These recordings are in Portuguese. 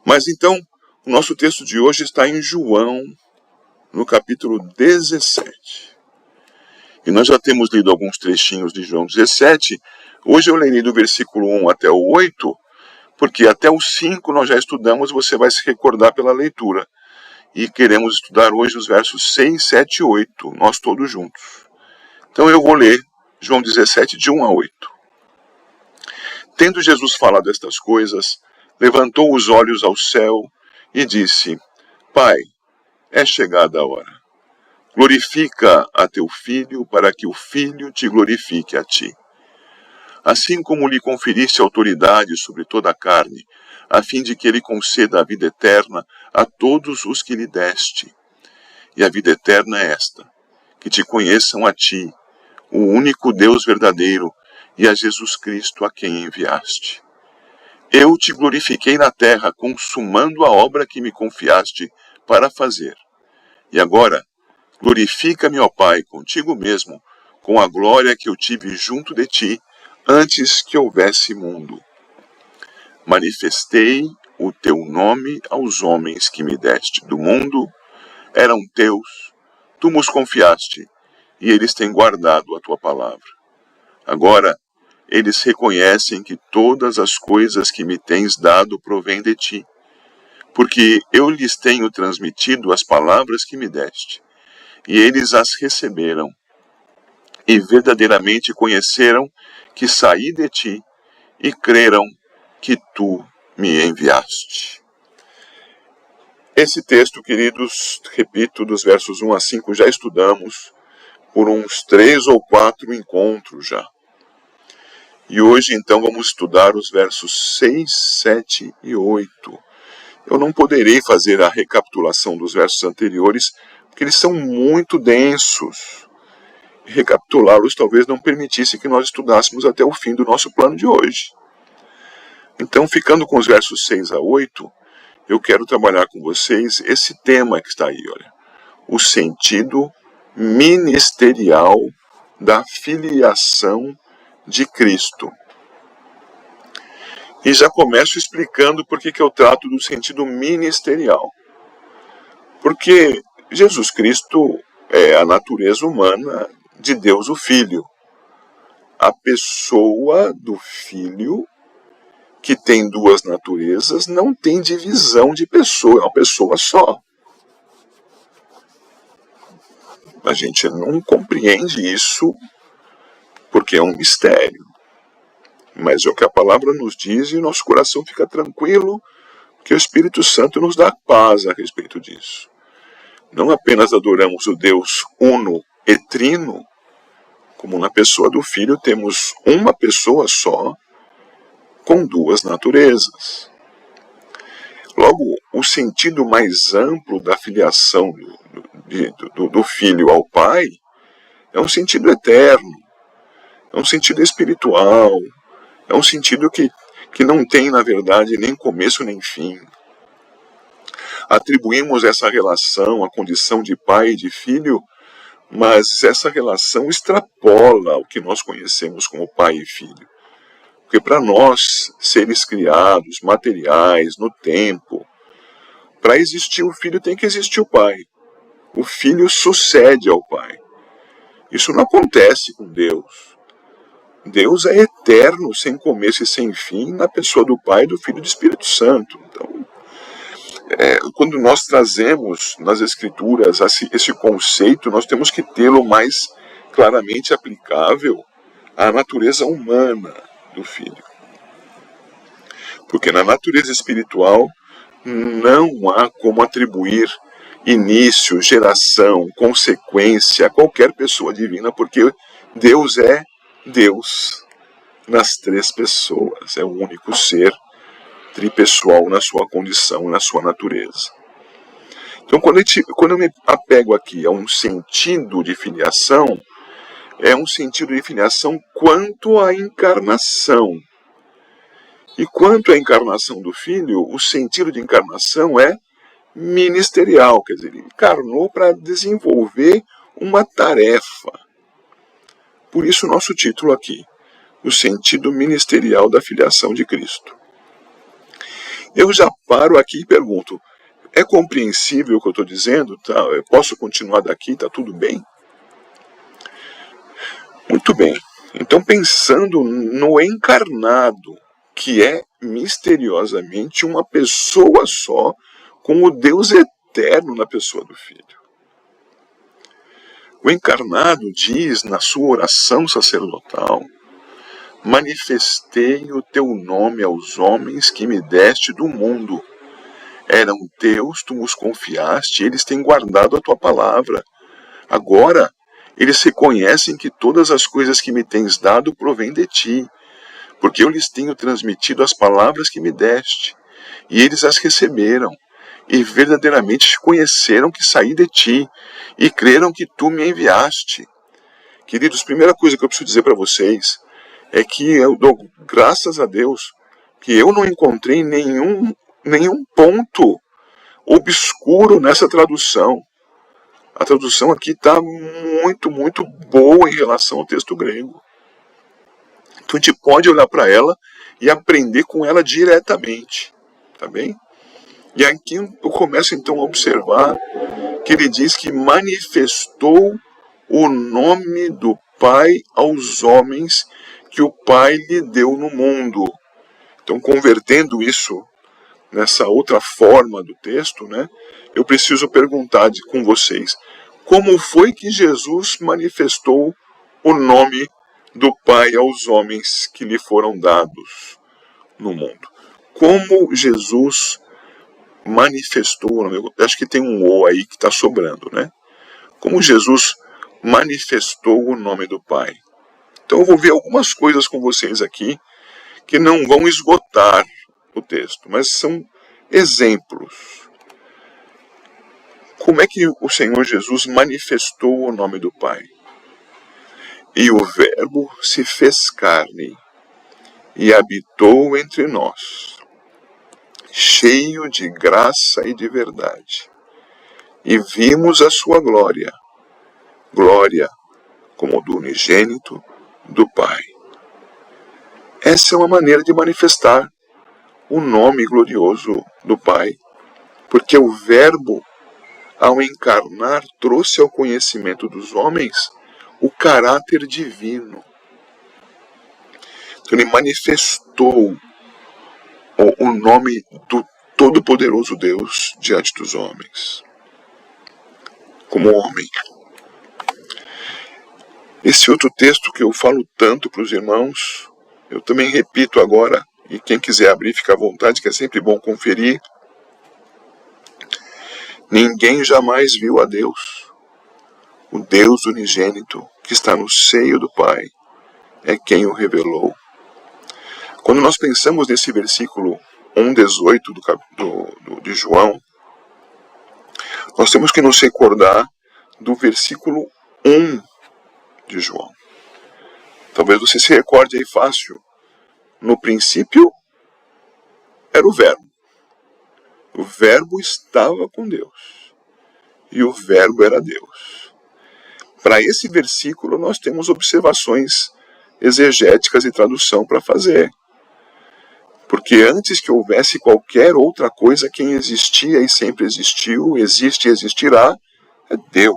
Mas então, o nosso texto de hoje está em João, no capítulo 17. E nós já temos lido alguns trechinhos de João 17. Hoje eu lerei do versículo 1 até o 8, porque até o 5 nós já estudamos, você vai se recordar pela leitura. E queremos estudar hoje os versos 6, 7 e 8, nós todos juntos. Então eu vou ler João 17, de 1 a 8. Tendo Jesus falado estas coisas, levantou os olhos ao céu e disse: Pai, é chegada a hora. Glorifica a teu Filho, para que o Filho te glorifique a ti. Assim como lhe conferiste autoridade sobre toda a carne, a fim de que ele conceda a vida eterna a todos os que lhe deste. E a vida eterna é esta: que te conheçam a ti, o único Deus verdadeiro, e a Jesus Cristo a quem enviaste. Eu te glorifiquei na terra, consumando a obra que me confiaste para fazer. E agora, glorifica-me, ó Pai, contigo mesmo, com a glória que eu tive junto de ti, antes que houvesse mundo. Manifestei o teu nome aos homens que me deste do mundo, eram teus, tu nos confiaste, e eles têm guardado a tua palavra. Agora, eles reconhecem que todas as coisas que me tens dado provêm de ti, porque eu lhes tenho transmitido as palavras que me deste, e eles as receberam, e verdadeiramente conheceram que saí de ti, e creram que tu me enviaste. Esse texto, queridos, repito, dos versos 1 a 5, já estudamos por uns 3 ou 4 encontros já. E hoje, então, vamos estudar os versos 6, 7 e 8. Eu não poderei fazer a recapitulação dos versos anteriores, porque eles são muito densos. Recapitulá-los talvez não permitisse que nós estudássemos até o fim do nosso plano de hoje. Então, ficando com os versos 6 a 8, eu quero trabalhar com vocês esse tema que está aí, olha. O sentido ministerial da filiação de Cristo. E já começo explicando por que eu trato do sentido ministerial. Porque Jesus Cristo é a natureza humana de Deus o Filho. A pessoa do Filho, que tem duas naturezas, não tem divisão de pessoa, é uma pessoa só. A gente não compreende isso porque é um mistério. Mas é o que a palavra nos diz e nosso coração fica tranquilo, que o Espírito Santo nos dá paz a respeito disso. Não apenas adoramos o Deus uno e trino, como na pessoa do Filho temos uma pessoa só, com duas naturezas. Logo, o sentido mais amplo da filiação do Filho ao Pai é um sentido eterno, é um sentido espiritual, é um sentido que não tem, na verdade, nem começo nem fim. Atribuímos essa relação à condição de pai e de filho, mas essa relação extrapola o que nós conhecemos como pai e filho. Porque para nós, seres criados, materiais, no tempo, para existir o filho tem que existir o pai. O filho sucede ao pai. Isso não acontece com Deus. Deus é eterno, sem começo e sem fim, na pessoa do Pai, do Filho e do Espírito Santo. Então, quando nós trazemos nas Escrituras esse conceito, nós temos que tê-lo mais claramente aplicável à natureza humana do Filho. Porque na natureza espiritual não há como atribuir início, geração, consequência a qualquer pessoa divina, porque Deus é Deus nas três pessoas, é o único ser tripessoal na sua condição, na sua natureza. Então, quando eu me apego aqui a um sentido de filiação, é um sentido de filiação quanto à encarnação. E quanto à encarnação do Filho, o sentido de encarnação é ministerial, quer dizer, ele encarnou para desenvolver uma tarefa. Por isso o nosso título aqui, o sentido ministerial da filiação de Cristo. Eu já paro aqui e pergunto, é compreensível o que eu estou dizendo? Tá? Eu posso continuar daqui? Está tudo bem? Muito bem. Então, pensando no encarnado, que é misteriosamente uma pessoa só, com o Deus eterno na pessoa do Filho. O encarnado diz na sua oração sacerdotal: manifestei o teu nome aos homens que me deste do mundo. Eram teus, tu os confiaste, eles têm guardado a tua palavra. Agora, eles reconhecem que todas as coisas que me tens dado provêm de ti, porque eu lhes tenho transmitido as palavras que me deste, e eles as receberam, e verdadeiramente conheceram que saí de ti, e creram que tu me enviaste. Queridos, a primeira coisa que eu preciso dizer para vocês é que eu dou graças a Deus que eu não encontrei nenhum ponto obscuro nessa tradução. A tradução aqui está muito, muito boa em relação ao texto grego. Então a gente pode olhar para ela e aprender com ela diretamente, tá bem? E aqui eu começo então a observar que ele diz que manifestou o nome do Pai aos homens que o Pai lhe deu no mundo. Então, convertendo isso nessa outra forma do texto, né, eu preciso perguntar com vocês, como foi que Jesus manifestou o nome do Pai aos homens que lhe foram dados no mundo? Como Jesus manifestou, acho que tem um O aí que está sobrando, né? Como Jesus manifestou o nome do Pai. Então eu vou ver algumas coisas com vocês aqui que não vão esgotar o texto, mas são exemplos. Como é que o Senhor Jesus manifestou o nome do Pai? E o Verbo se fez carne e habitou entre nós, cheio de graça e de verdade. E vimos a sua glória, glória como do unigênito do Pai. Essa é uma maneira de manifestar o nome glorioso do Pai, porque o Verbo, ao encarnar, trouxe ao conhecimento dos homens o caráter divino. Então, ele manifestou o nome do Todo-Poderoso Deus diante dos homens, como homem. Esse outro texto que eu falo tanto para os irmãos, eu também repito agora, e quem quiser abrir, fica à vontade, que é sempre bom conferir. Ninguém jamais viu a Deus. O Deus unigênito, que está no seio do Pai, é quem o revelou. Quando nós pensamos nesse versículo 1,18 de João, nós temos que nos recordar do versículo 1 de João. Talvez você se recorde aí fácil. No princípio era o Verbo. O Verbo estava com Deus. E o Verbo era Deus. Para esse versículo nós temos observações exegéticas e tradução para fazer. Porque antes que houvesse qualquer outra coisa, quem existia e sempre existiu, existe e existirá, é Deus.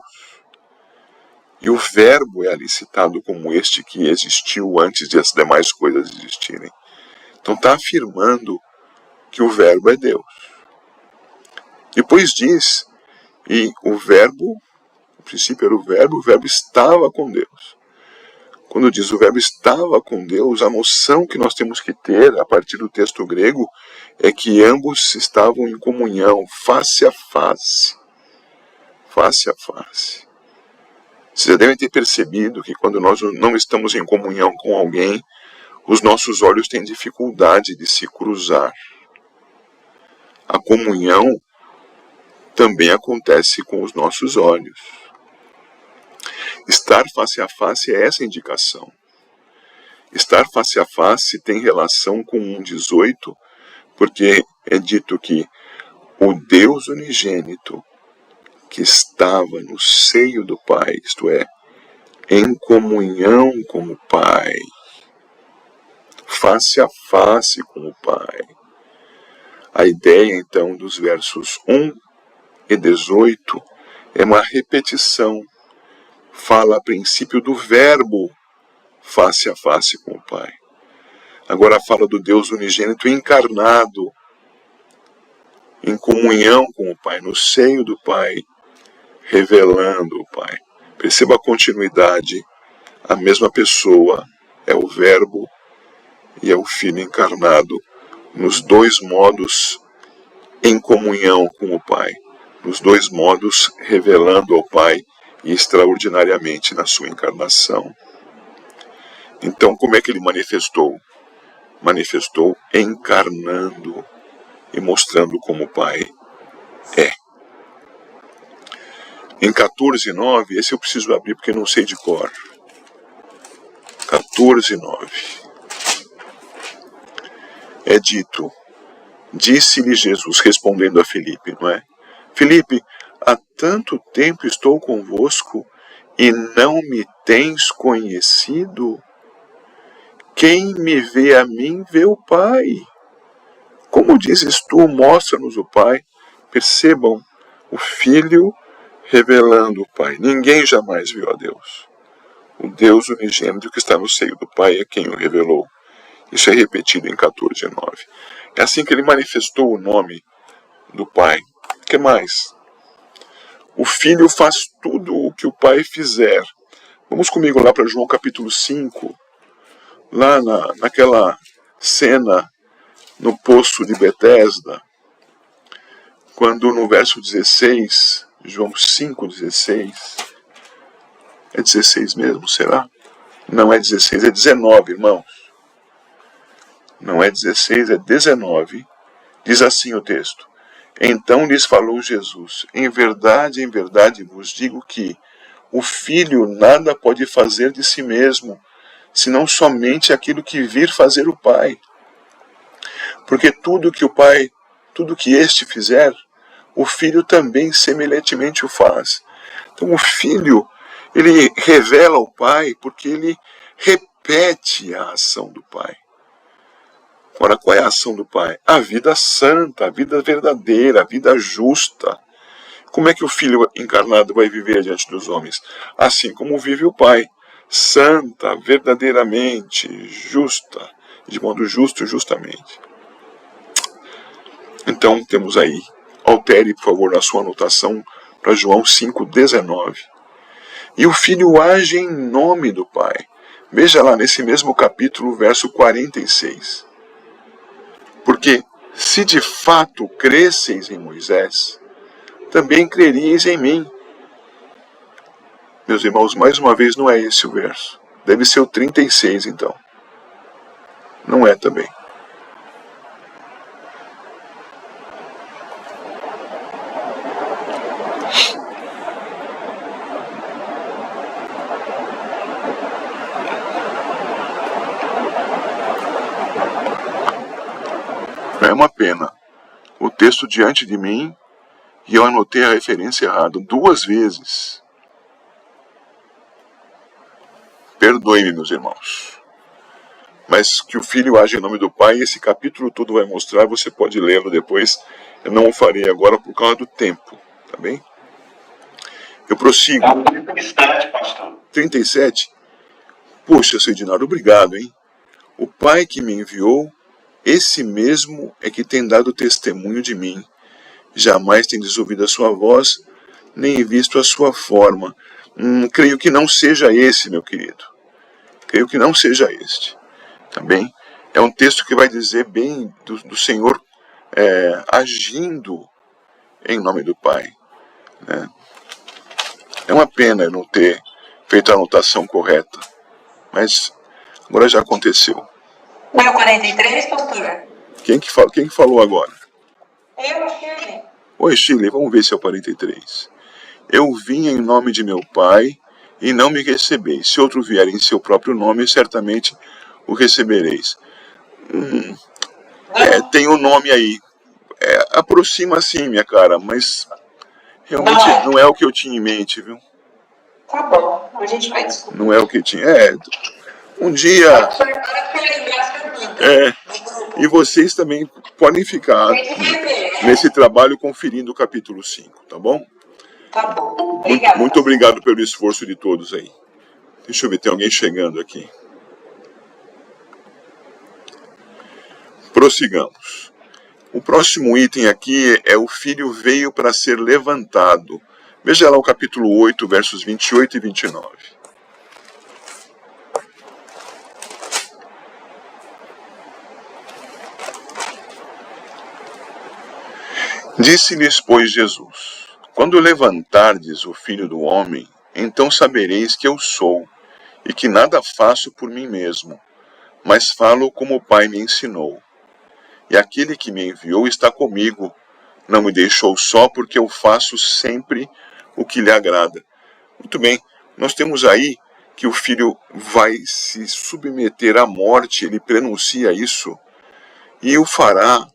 E o Verbo é ali citado como este que existiu antes de as demais coisas existirem. Então está afirmando que o Verbo é Deus. Depois diz, e o Verbo, no princípio era o Verbo estava com Deus. Quando diz o Verbo estava com Deus, a noção que nós temos que ter, a partir do texto grego, é que ambos estavam em comunhão, face a face. Face a face. Vocês já devem ter percebido que quando nós não estamos em comunhão com alguém, os nossos olhos têm dificuldade de se cruzar. A comunhão também acontece com os nossos olhos. Estar face a face é essa indicação. Estar face a face tem relação com 1,18, porque é dito que o Deus unigênito que estava no seio do Pai, isto é, em comunhão com o Pai, face a face com o Pai, A ideia, então, dos versos 1 e 18 é uma repetição. Fala a princípio do verbo face a face com o Pai. Agora fala do Deus unigênito encarnado, em comunhão com o Pai, no seio do Pai, revelando o Pai. Perceba a continuidade. A mesma pessoa é o Verbo e é o Filho encarnado, nos dois modos em comunhão com o Pai, nos dois modos revelando ao Pai e extraordinariamente na sua encarnação. Então, como é que ele manifestou? Manifestou encarnando e mostrando como o Pai é. Em 14:9, esse eu preciso abrir porque não sei de cor. 14:9. É dito, disse-lhe Jesus, respondendo a Filipe, não é? Filipe, há tanto tempo estou convosco e não me tens conhecido? Quem me vê a mim, vê o Pai. Como dizes tu, mostra-nos o Pai. Percebam, o Filho revelando o Pai. Ninguém jamais viu a Deus. O Deus unigênito que está no seio do Pai é quem o revelou. Isso é repetido em 14:9. É assim que ele manifestou o nome do Pai. O que mais? O Filho faz tudo o que o Pai fizer. Vamos comigo lá para João capítulo 5. Lá naquela cena no poço de Betesda, quando no verso 16, João 5:16, é 16 mesmo, será? Não é 16, é 19, irmãos. Não é 16, é 19. Diz assim o texto: Então lhes falou Jesus, em verdade vos digo que o Filho nada pode fazer de si mesmo, senão somente aquilo que vir fazer o Pai. Porque tudo que este fizer, o Filho também semelhantemente o faz. Então o Filho, ele revela o Pai porque ele repete a ação do Pai. Ora, qual é a ação do Pai? A vida santa, a vida verdadeira, a vida justa. Como é que o Filho encarnado vai viver diante dos homens? Assim como vive o Pai. Santa, verdadeiramente, justa, de modo justo e justamente. Então, temos aí, altere, por favor, a sua anotação para João 5:19. E o Filho age em nome do Pai. Veja lá nesse mesmo capítulo, verso 46. Porque, se de fato cresceis em Moisés, também creríeis em mim. Meus irmãos, mais uma vez, não é esse o verso. Deve ser o 36, então. Não é também. É uma pena. O texto diante de mim, e eu anotei a referência errada 2 vezes. Perdoe-me, meus irmãos. Mas que o Filho age em nome do Pai, esse capítulo todo vai mostrar, você pode lê-lo depois. Eu não o farei agora por causa do tempo, tá bem? Eu prossigo. 37, pastor. 37? Poxa, seu Dinaro, obrigado, hein? O Pai que me enviou, esse mesmo é que tem dado testemunho de mim. Jamais tendes ouvido a sua voz, nem visto a sua forma. Creio que não seja esse, meu querido. Creio que não seja este. Também é um texto que vai dizer bem do Senhor agindo em nome do Pai. Né? É uma pena eu não ter feito a anotação correta, mas agora já aconteceu. Não é o 43, pastor? Quem que falou agora? Eu, Shirley. Oi, Shirley, vamos ver se é o 43. Eu vim em nome de meu Pai e não me recebeis. Se outro vier em seu próprio nome, certamente o recebereis. Tem um nome aí. Aproxima sim, minha cara, mas realmente não é o que eu tinha em mente, viu? Tá bom, a gente vai descobrir. Não é o que tinha. Um dia. Agora que eu lembrar as perguntas do grupo. E vocês também podem ficar Tem que rever, né? nesse trabalho conferindo o capítulo 5, tá bom? Tá bom. Muito, Obrigada. muito obrigado pelo esforço de todos aí. Deixa eu ver, tem alguém chegando aqui. Prossigamos. O próximo item aqui é o filho veio para ser levantado. Veja lá o capítulo 8, versos 28 e 29. Disse-lhes, pois, Jesus: quando levantardes o Filho do Homem, então sabereis que eu sou, e que nada faço por mim mesmo, mas falo como o Pai me ensinou. E aquele que me enviou está comigo, não me deixou só, porque eu faço sempre o que lhe agrada. Muito bem, nós temos aí que o Filho vai se submeter à morte, ele prenuncia isso, e o fará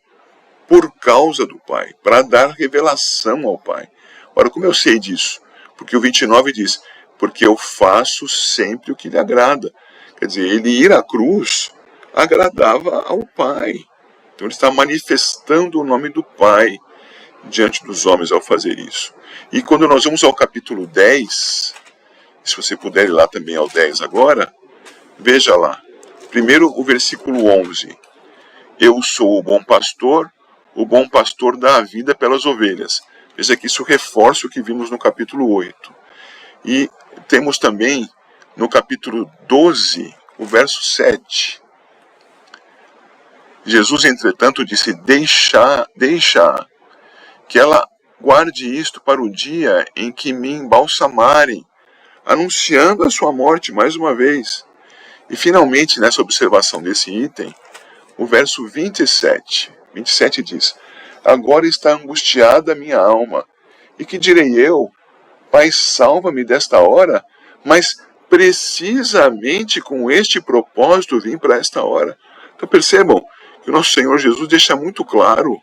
por causa do Pai, para dar revelação ao Pai. Ora, como eu sei disso? Porque o 29 diz, porque eu faço sempre o que lhe agrada. Quer dizer, ele ir à cruz agradava ao Pai. Então ele está manifestando o nome do Pai diante dos homens ao fazer isso. E quando nós vamos ao capítulo 10, se você puder ir lá também ao 10 agora, veja lá. Primeiro o versículo 11. Eu sou o bom pastor dá a vida pelas ovelhas. Veja que isso reforça o que vimos no capítulo 8. E temos também no capítulo 12, o verso 7. Jesus, entretanto, disse, deixa que ela guarde isto para o dia em que me embalsamarem, anunciando a sua morte mais uma vez. E finalmente, nessa observação desse item, o verso 27 diz, agora está angustiada a minha alma, e que direi eu? Pai, salva-me desta hora, mas precisamente com este propósito vim para esta hora. Então percebam que o nosso Senhor Jesus deixa muito claro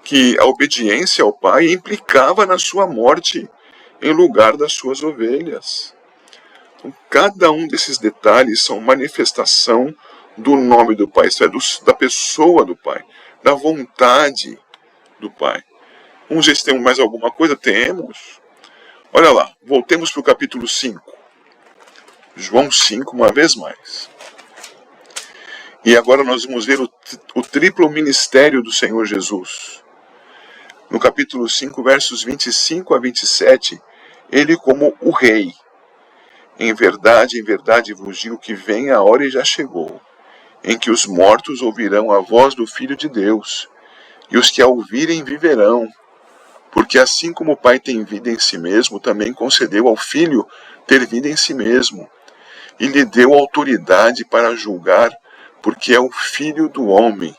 que a obediência ao Pai implicava na sua morte em lugar das suas ovelhas. Então, cada um desses detalhes são manifestação do nome do Pai, isso é, da pessoa do Pai, da vontade do Pai. Vamos ver se temos mais alguma coisa. Temos. Olha lá, voltemos para o capítulo 5. João 5, uma vez mais. E agora nós vamos ver o triplo ministério do Senhor Jesus. No capítulo 5, versos 25 a 27, ele como o rei. Em verdade vos digo que vem a hora e já chegou, em que os mortos ouvirão a voz do Filho de Deus, e os que a ouvirem viverão. Porque assim como o Pai tem vida em si mesmo, também concedeu ao Filho ter vida em si mesmo, e lhe deu autoridade para julgar, porque é o Filho do homem.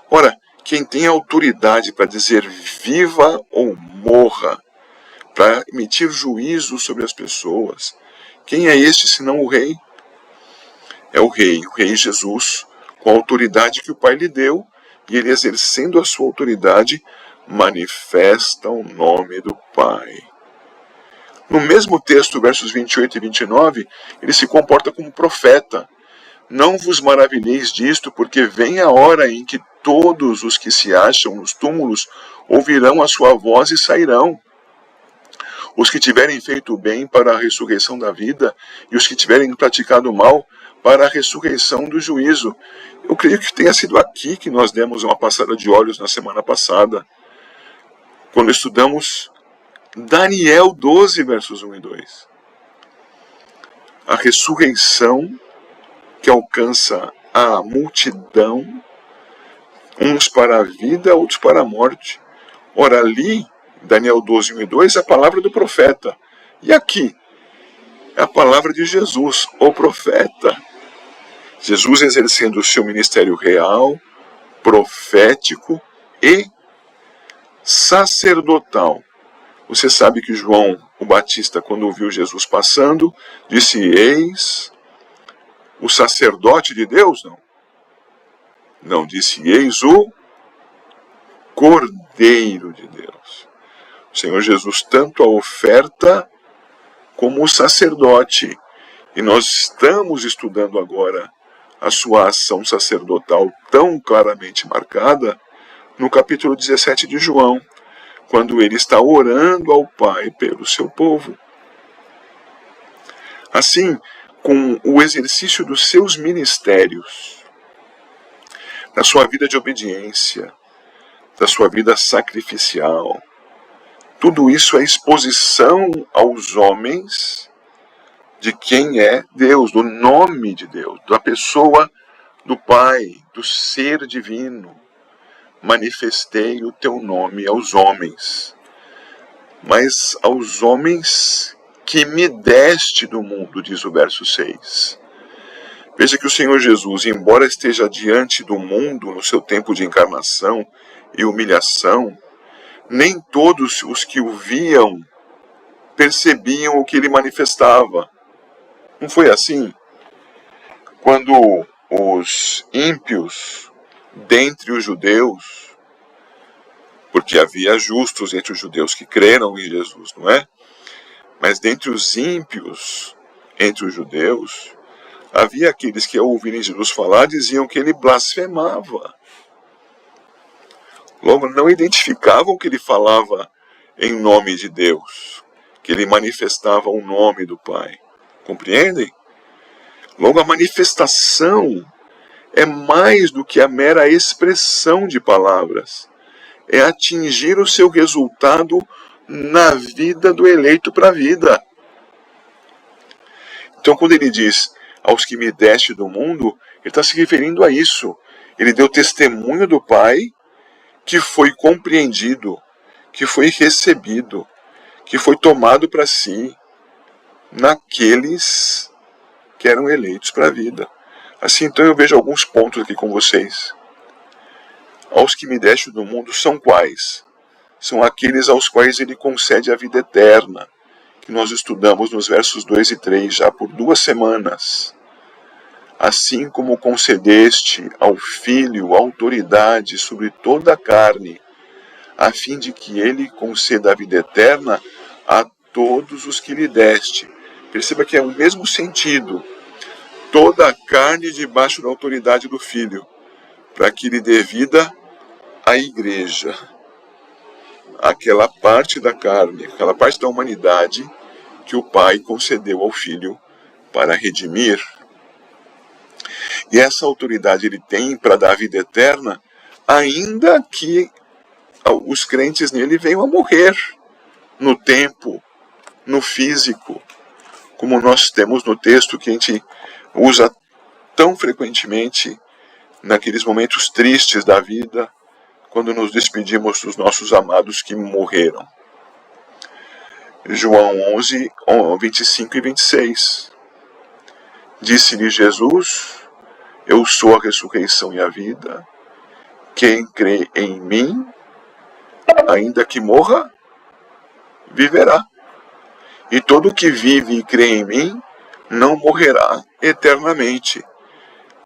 Ora, quem tem autoridade para dizer viva ou morra, para emitir juízo sobre as pessoas, quem é este senão o Rei? É o Rei Jesus, com a autoridade que o Pai lhe deu, e ele, exercendo a sua autoridade, manifesta o nome do Pai. No mesmo texto, versos 28 e 29, ele se comporta como profeta. Não vos maravilheis disto, porque vem a hora em que todos os que se acham nos túmulos ouvirão a sua voz e sairão. Os que tiverem feito o bem para a ressurreição da vida, e os que tiverem praticado o mal para a ressurreição do juízo. Eu creio que tenha sido aqui que nós demos uma passada de olhos na semana passada, quando estudamos Daniel 12, versos 1 e 2. A ressurreição que alcança a multidão, uns para a vida, outros para a morte. Ora, ali, Daniel 12, 1 e 2, é a palavra do profeta. E aqui, é a palavra de Jesus, o profeta. Jesus exercendo o seu ministério real, profético e sacerdotal. Você sabe que João, o Batista, quando ouviu Jesus passando, disse, eis o sacerdote de Deus? Não, disse, eis o Cordeiro de Deus. O Senhor Jesus, tanto a oferta como o sacerdote. E nós estamos estudando agora a sua ação sacerdotal tão claramente marcada no capítulo 17 de João, quando ele está orando ao Pai pelo seu povo. Assim, com o exercício dos seus ministérios, da sua vida de obediência, da sua vida sacrificial, tudo isso é exposição aos homens de quem é Deus, do nome de Deus, da pessoa do Pai, do ser divino. Manifestei o teu nome aos homens, mas aos homens que me deste do mundo, diz o verso 6. Veja que o Senhor Jesus, embora esteja diante do mundo no seu tempo de encarnação e humilhação, nem todos os que o viam percebiam o que ele manifestava. Não foi assim? Quando os ímpios dentre os judeus, porque havia justos entre os judeus que creram em Jesus, não é? Mas dentre os ímpios entre os judeus, havia aqueles que ao ouvirem Jesus falar diziam que ele blasfemava. Logo, não identificavam que ele falava em nome de Deus, que ele manifestava o nome do Pai. Compreendem? Logo, a manifestação é mais do que a mera expressão de palavras. É atingir o seu resultado na vida do eleito para a vida. Então, quando ele diz, aos que me deste do mundo, ele está se referindo a isso. Ele deu testemunho do Pai, que foi compreendido, que foi recebido, que foi tomado para si, naqueles que eram eleitos para a vida. Assim, então, eu vejo alguns pontos aqui com vocês. Aos que me deste do mundo são quais? São aqueles aos quais ele concede a vida eterna, que nós estudamos nos versos 2 e 3 já por 2 semanas. Assim como concedeste ao Filho autoridade sobre toda a carne, a fim de que ele conceda a vida eterna a todos os que lhe deste. Perceba que é o mesmo sentido. Toda a carne debaixo da autoridade do Filho, para que lhe dê vida à igreja. Aquela parte da carne, aquela parte da humanidade que o Pai concedeu ao Filho para redimir. E essa autoridade ele tem para dar a vida eterna, ainda que os crentes nele venham a morrer no tempo, no físico, como nós temos no texto que a gente usa tão frequentemente naqueles momentos tristes da vida, quando nos despedimos dos nossos amados que morreram. João 11, 25 e 26. Disse-lhe Jesus, eu sou a ressurreição e a vida. Quem crê em mim, ainda que morra, viverá. E todo que vive e crê em mim, não morrerá eternamente.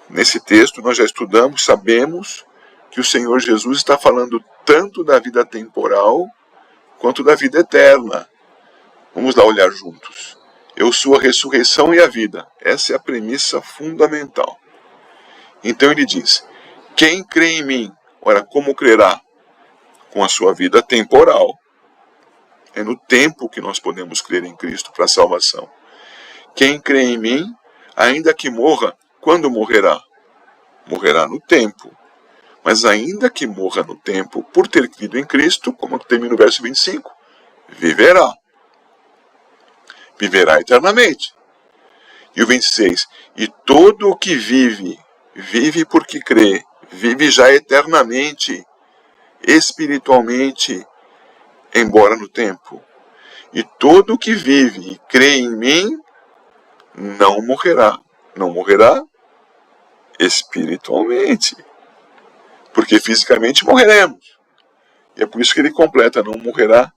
Nesse texto nós já estudamos, sabemos que o Senhor Jesus está falando tanto da vida temporal quanto da vida eterna. Vamos lá olhar juntos. Eu sou a ressurreição e a vida. Essa é a premissa fundamental. Então ele diz, quem crê em mim, ora, como crerá? Com a sua vida temporal. É no tempo que nós podemos crer em Cristo para a salvação. Quem crê em mim, ainda que morra, quando morrerá? Morrerá no tempo. Mas ainda que morra no tempo, por ter crido em Cristo, como termina o verso 25, viverá. Viverá eternamente. E o 26, e todo o que vive, vive porque crê, vive já eternamente, espiritualmente, embora no tempo. E todo o que vive e crê em mim, não morrerá. Não morrerá espiritualmente. Porque fisicamente morreremos. E é por isso que ele completa, não morrerá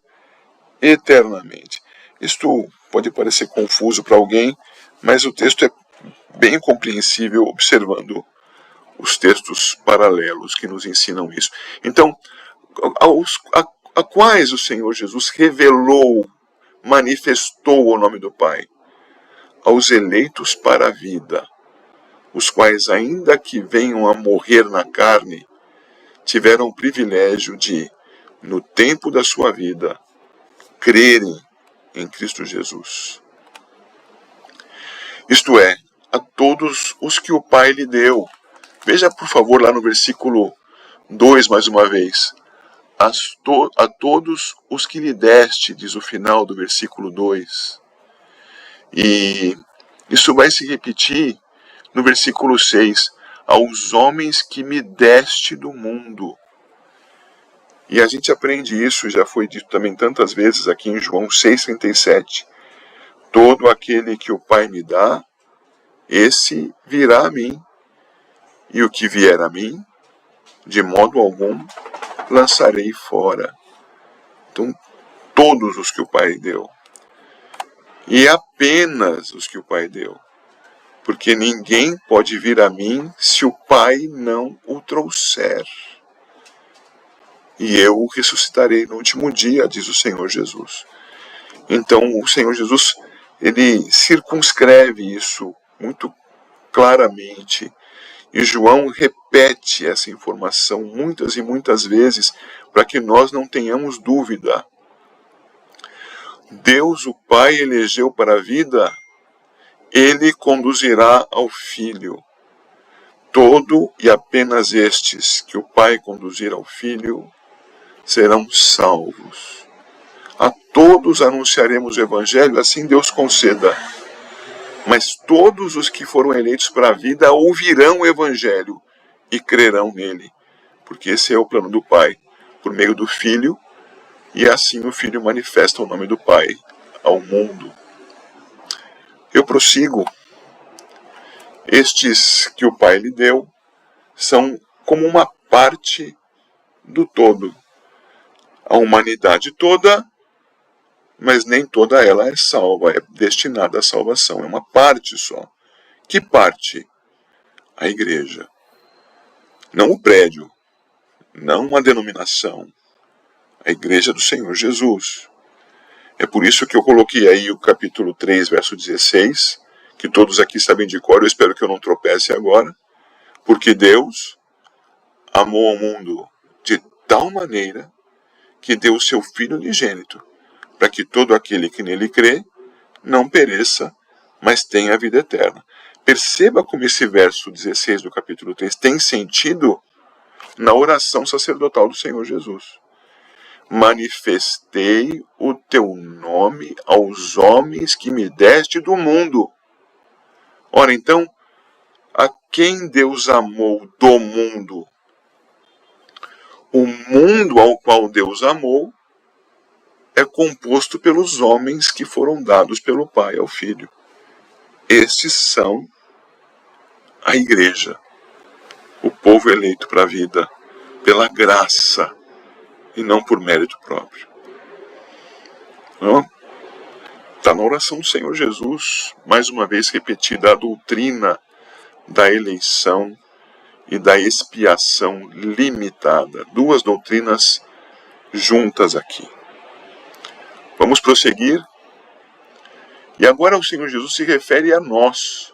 eternamente. Isto pode parecer confuso para alguém, mas o texto é bem compreensível observando os textos paralelos que nos ensinam isso. Então, a quais o Senhor Jesus revelou, manifestou o nome do Pai? Aos eleitos para a vida, os quais, ainda que venham a morrer na carne, tiveram o privilégio de, no tempo da sua vida, crerem em Cristo Jesus. Isto é, a todos os que o Pai lhe deu. Veja, por favor, lá no versículo 2, mais uma vez. A todos os que lhe deste, diz o final do versículo 2. E isso vai se repetir no versículo 6. Aos homens que me deste do mundo. E a gente aprende isso, já foi dito também tantas vezes aqui em João 6,37. Todo aquele que o Pai me dá, esse virá a mim. E o que vier a mim, de modo algum, lançarei fora. Então, todos os que o Pai deu. E apenas os que o Pai deu. Porque ninguém pode vir a mim se o Pai não o trouxer. E eu o ressuscitarei no último dia, diz o Senhor Jesus. Então, o Senhor Jesus, ele circunscreve isso muito claramente. E João repete essa informação muitas e muitas vezes para que nós não tenhamos dúvida. Deus, o Pai, elegeu para a vida, ele conduzirá ao Filho. Todo e apenas estes que o Pai conduzir ao Filho serão salvos. A todos anunciaremos o Evangelho, assim Deus conceda. Mas todos os que foram eleitos para a vida ouvirão o Evangelho e crerão nele. Porque esse é o plano do Pai, por meio do Filho, e assim o Filho manifesta o nome do Pai ao mundo. Eu prossigo. Estes que o Pai lhe deu são como uma parte do todo. A humanidade toda, mas nem toda ela é salva, é destinada à salvação, é uma parte só. Que parte? A igreja. Não o prédio, não uma denominação. A igreja do Senhor Jesus. É por isso que eu coloquei aí o capítulo 3, verso 16, que todos aqui sabem de cor, eu espero que eu não tropece agora. Porque Deus amou o mundo de tal maneira que deu o seu Filho unigênito, para que todo aquele que nele crê não pereça, mas tenha a vida eterna. Perceba como esse verso 16 do capítulo 3 tem sentido na oração sacerdotal do Senhor Jesus. Manifestei o teu nome aos homens que me deste do mundo. Ora, então, a quem Deus amou do mundo? O mundo ao qual Deus amou é composto pelos homens que foram dados pelo Pai ao Filho. Estes são a igreja, o povo eleito para a vida, pela graça e não por mérito próprio. Está na oração do Senhor Jesus, mais uma vez repetida, a doutrina da eleição e da expiação limitada. Duas doutrinas juntas aqui. Vamos prosseguir. E agora o Senhor Jesus se refere a nós.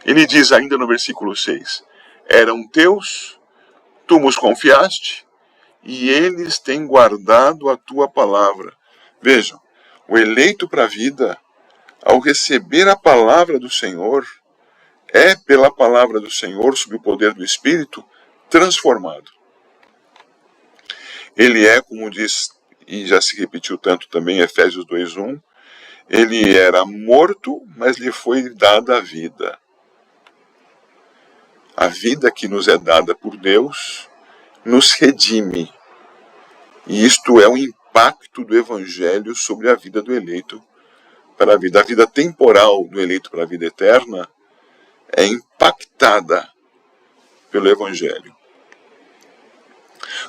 Ele diz ainda no versículo 6, eram teus, tu nos confiaste, e eles têm guardado a tua palavra. Vejam, o eleito para a vida, ao receber a palavra do Senhor, é pela palavra do Senhor, sob o poder do Espírito, transformado. Ele é, como diz, e já se repetiu tanto também em Efésios 2:1, ele era morto, mas lhe foi dada a vida. A vida que nos é dada por Deus nos redime. E isto é o impacto do Evangelho sobre a vida do eleito para a vida. A vida temporal do eleito para a vida eterna é impactada pelo Evangelho.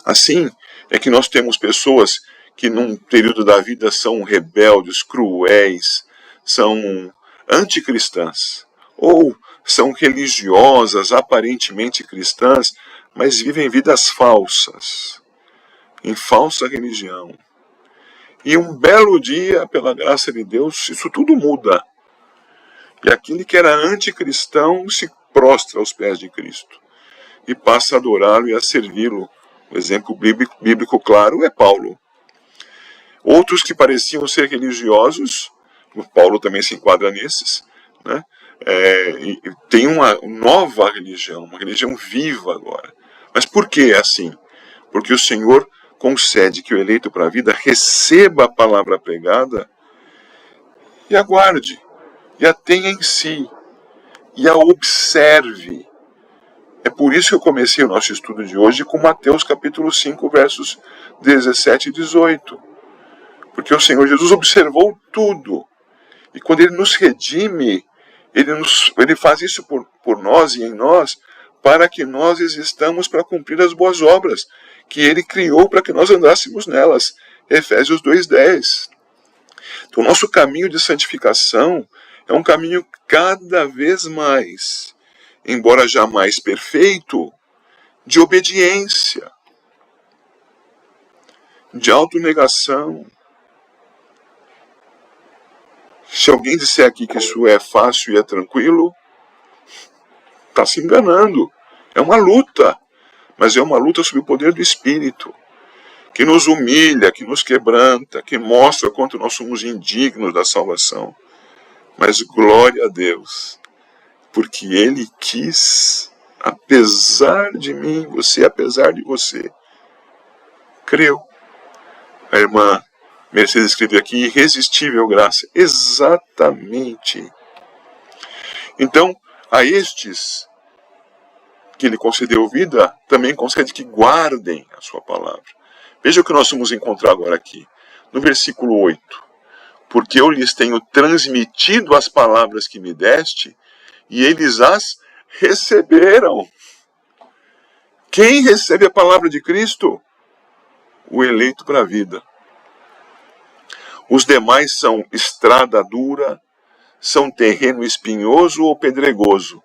Assim é que nós temos pessoas que num período da vida são rebeldes, cruéis, são anticristãs, ou são religiosas, aparentemente cristãs, mas vivem vidas falsas, em falsa religião. E um belo dia, pela graça de Deus, isso tudo muda. E aquele que era anticristão se prostra aos pés de Cristo e passa a adorá-lo e a servi-lo. O exemplo bíblico claro é Paulo. Outros que pareciam ser religiosos, Paulo também se enquadra nesses, né? Tem uma nova religião, uma religião viva agora. Mas por que é assim? Porque o Senhor concede que o eleito para a vida receba a palavra pregada e aguarde, e a tenha em si, e a observe. É por isso que eu comecei o nosso estudo de hoje com Mateus capítulo 5, versos 17 e 18. Porque o Senhor Jesus observou tudo. E quando Ele nos redime, Ele faz isso por nós e em nós, para que nós existamos para cumprir as boas obras que Ele criou para que nós andássemos nelas. Efésios 2:10. Então, o nosso caminho de santificação é um caminho cada vez mais, embora jamais perfeito, de obediência, de autonegação. Se alguém disser aqui que isso é fácil e é tranquilo, está se enganando. É uma luta, mas é uma luta sob o poder do Espírito, que nos humilha, que nos quebranta, que mostra quanto nós somos indignos da salvação. Mas glória a Deus, porque Ele quis, apesar de mim, apesar de você, creu. A irmã Mercedes escreveu aqui, irresistível graça. Exatamente. Então, a estes que Ele concedeu vida, também concede que guardem a sua palavra. Veja o que nós vamos encontrar agora aqui, no versículo 8. Porque eu lhes tenho transmitido as palavras que me deste, e eles as receberam. Quem recebe a palavra de Cristo? O eleito para a vida. Os demais são estrada dura, são terreno espinhoso ou pedregoso.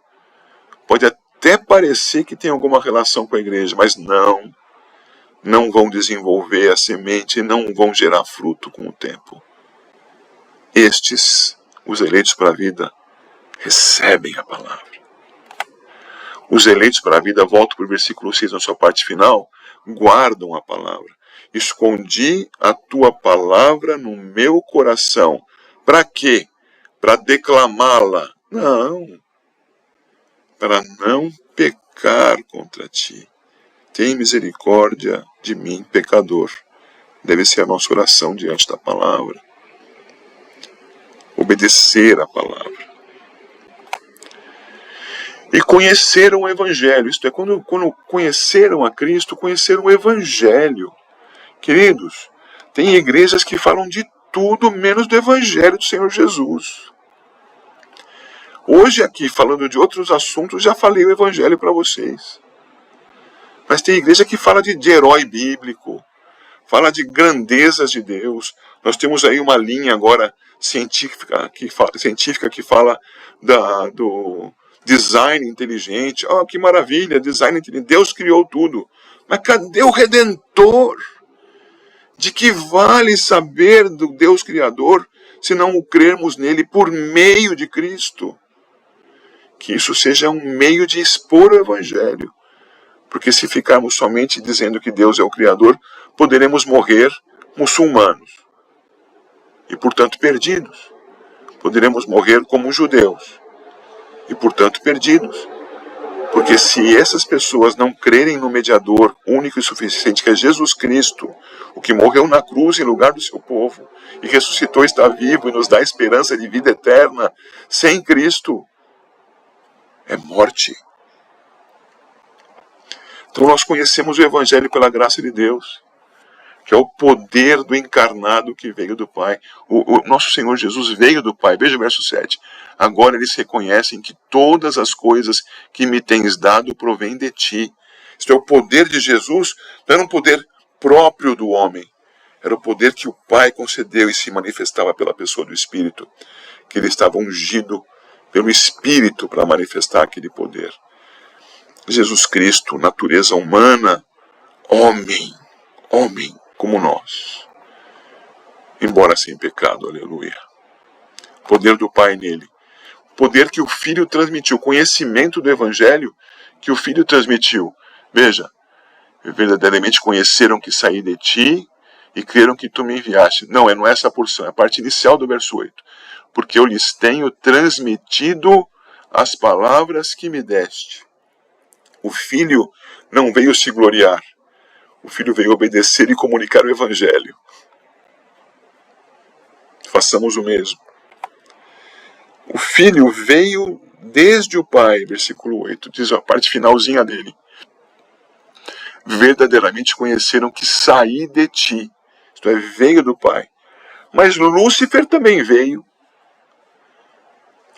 Pode até parecer que tem alguma relação com a igreja, mas não vão desenvolver a semente, não vão gerar fruto com o tempo. Estes, os eleitos para a vida, recebem a palavra. Os eleitos para a vida, volto para o versículo 6 na sua parte final, guardam a palavra. Escondi a tua palavra no meu coração. Para quê? Para declamá-la? Não. Para não pecar contra ti. Tem misericórdia de mim, pecador. Deve ser a nossa oração diante da palavra. Obedecer a palavra. E conheceram o Evangelho. Isto é, quando conheceram a Cristo, conheceram o Evangelho. Queridos, tem igrejas que falam de tudo menos do Evangelho do Senhor Jesus. Hoje aqui, falando de outros assuntos, já falei o Evangelho para vocês. Mas tem igreja que fala de herói bíblico, fala de grandezas de Deus. Nós temos aí uma linha agora científica que fala do design inteligente. Oh, que maravilha, design inteligente. Deus criou tudo. Mas cadê o Redentor? De que vale saber do Deus Criador se não o crermos nele por meio de Cristo? Que isso seja um meio de expor o Evangelho. Porque se ficarmos somente dizendo que Deus é o Criador, poderemos morrer muçulmanos. E, portanto, perdidos. Poderemos morrer como judeus. E, portanto, perdidos. Porque se essas pessoas não crerem no mediador único e suficiente, que é Jesus Cristo, o que morreu na cruz em lugar do seu povo, e ressuscitou, está vivo e nos dá esperança de vida eterna, sem Cristo, é morte. Então nós conhecemos o Evangelho pela graça de Deus, que é o poder do encarnado que veio do Pai. O nosso Senhor Jesus veio do Pai. Veja o verso 7. Agora eles reconhecem que todas as coisas que me tens dado provêm de ti. Isto é, o poder de Jesus não era um poder próprio do homem. Era o poder que o Pai concedeu e se manifestava pela pessoa do Espírito. Que ele estava ungido pelo Espírito para manifestar aquele poder. Jesus Cristo, natureza humana, homem como nós, embora sem pecado, aleluia. Poder do Pai nele, poder que o Filho transmitiu, o conhecimento do Evangelho que o Filho transmitiu. Veja, verdadeiramente conheceram que saí de ti e creram que tu me enviaste. Não é essa a porção, é a parte inicial do verso 8. Porque eu lhes tenho transmitido as palavras que me deste. O Filho não veio se gloriar. O Filho veio obedecer e comunicar o Evangelho. Façamos o mesmo. O Filho veio desde o Pai, versículo 8, diz a parte finalzinha dele. Verdadeiramente conheceram que saí de ti, isto é, veio do Pai. Mas Lúcifer também veio.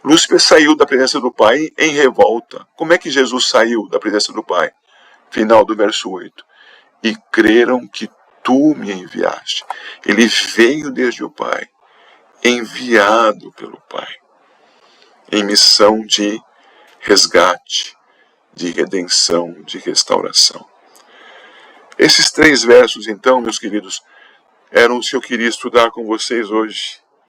Lúcifer saiu da presença do Pai em revolta. Como é que Jesus saiu da presença do Pai? Final do verso 8. E creram que tu me enviaste. Ele veio desde o Pai, enviado pelo Pai, em missão de resgate, de redenção, de restauração. Esses 3 versos, então, meus queridos, eram os que eu queria estudar com vocês hoje.